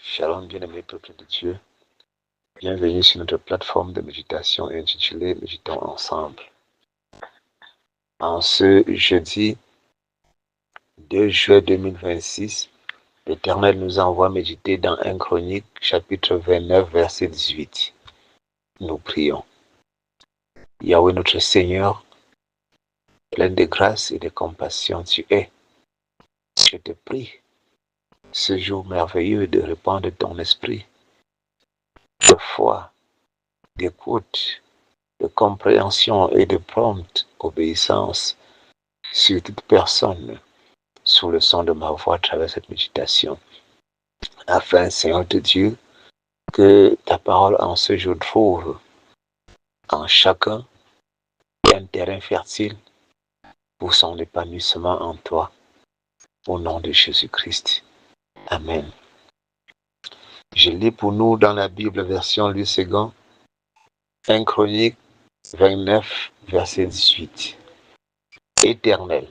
Shalom, bien-aimé peuple de Dieu. Bienvenue sur notre plateforme de méditation intitulée Méditons ensemble. En ce jeudi 2 juin 2026, l'Éternel nous envoie méditer dans 1 Chronique, chapitre 29, verset 18. Nous prions. Yahweh notre Seigneur, plein de grâce et de compassion, tu es. Je te prie, ce jour merveilleux, de répandre ton esprit, de foi, d'écoute, de compréhension et de prompte obéissance sur toute personne sous le son de ma voix à travers cette méditation. Afin, Seigneur de Dieu, que ta parole en ce jour trouve en chacun un terrain fertile pour son épanouissement en toi. Au nom de Jésus-Christ. Amen. Je lis pour nous dans la Bible version Louis II, 1 Chronique 29, verset 18. Éternel,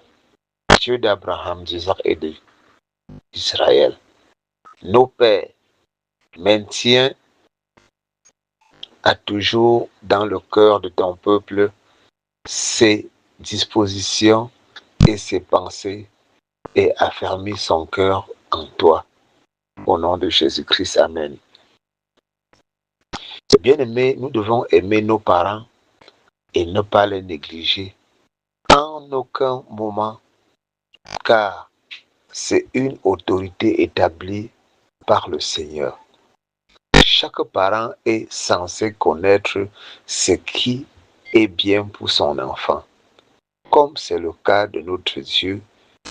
Dieu d'Abraham, d'Isaac et d'Israël, nos pères, maintiens à toujours dans le cœur de ton peuple ses dispositions et ses pensées et affermis son cœur en toi. Au nom de Jésus-Christ, Amen. Bien-aimés, nous devons aimer nos parents et ne pas les négliger en aucun moment, car c'est une autorité établie par le Seigneur. Chaque parent est censé connaître ce qui est bien pour son enfant, comme c'est le cas de notre Dieu,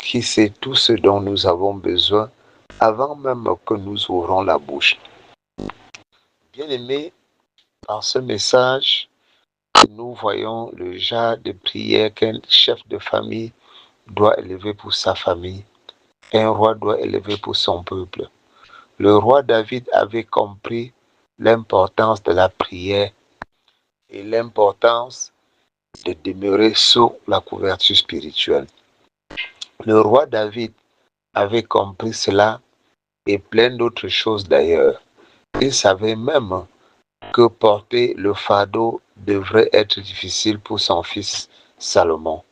qui sait tout ce dont nous avons besoin avant même que nous ouvrons la bouche. Bien-aimés, par ce message, nous voyons le genre de prière qu'un chef de famille doit élever pour sa famille, un roi doit élever pour son peuple. Le roi David avait compris l'importance de la prière et l'importance de demeurer sous la couverture spirituelle. Le roi David avait compris cela et plein d'autres choses d'ailleurs. Il savait même que porter le fardeau devrait être difficile pour son fils Salomon,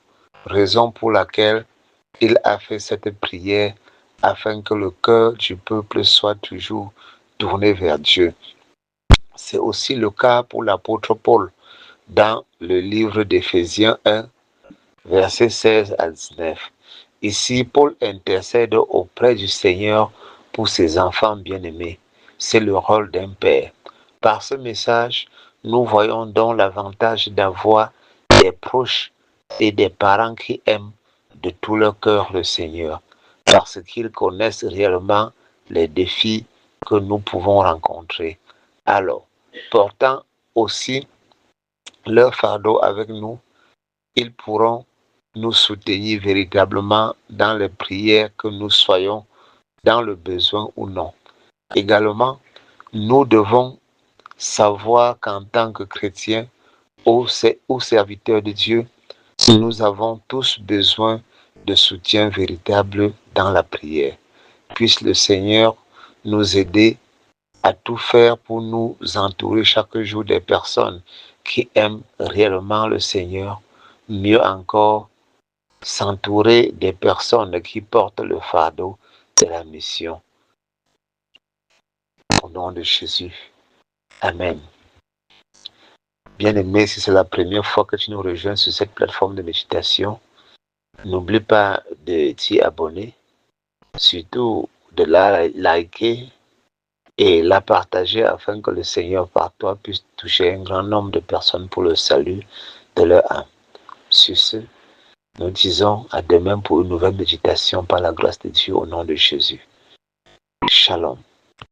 raison pour laquelle il a fait cette prière afin que le cœur du peuple soit toujours tourné vers Dieu. C'est aussi le cas pour l'apôtre Paul dans le livre d'Éphésiens 1, versets 16 à 19. Ici, Paul intercède auprès du Seigneur pour ses enfants bien-aimés. C'est le rôle d'un père. Par ce message, nous voyons donc l'avantage d'avoir des proches et des parents qui aiment de tout leur cœur le Seigneur, parce qu'ils connaissent réellement les défis que nous pouvons rencontrer. Alors, portant aussi leur fardeau avec nous, ils pourront nous soutenir véritablement dans les prières, que nous soyons dans le besoin ou non. Également, nous devons savoir qu'en tant que chrétiens ou serviteurs de Dieu, nous avons tous besoin de soutien véritable dans la prière. Puisse le Seigneur nous aider à tout faire pour nous entourer chaque jour des personnes qui aiment réellement le Seigneur. Mieux encore, s'entourer des personnes qui portent le fardeau de la mission. Au nom de Jésus. Amen. Bien-aimé, si c'est la première fois que tu nous rejoins sur cette plateforme de méditation, n'oublie pas de t'y abonner, surtout de la liker et la partager afin que le Seigneur par toi puisse toucher un grand nombre de personnes pour le salut de leur âme. Sur ce, nous disons à demain pour une nouvelle méditation par la grâce de Dieu au nom de Jésus. Shalom.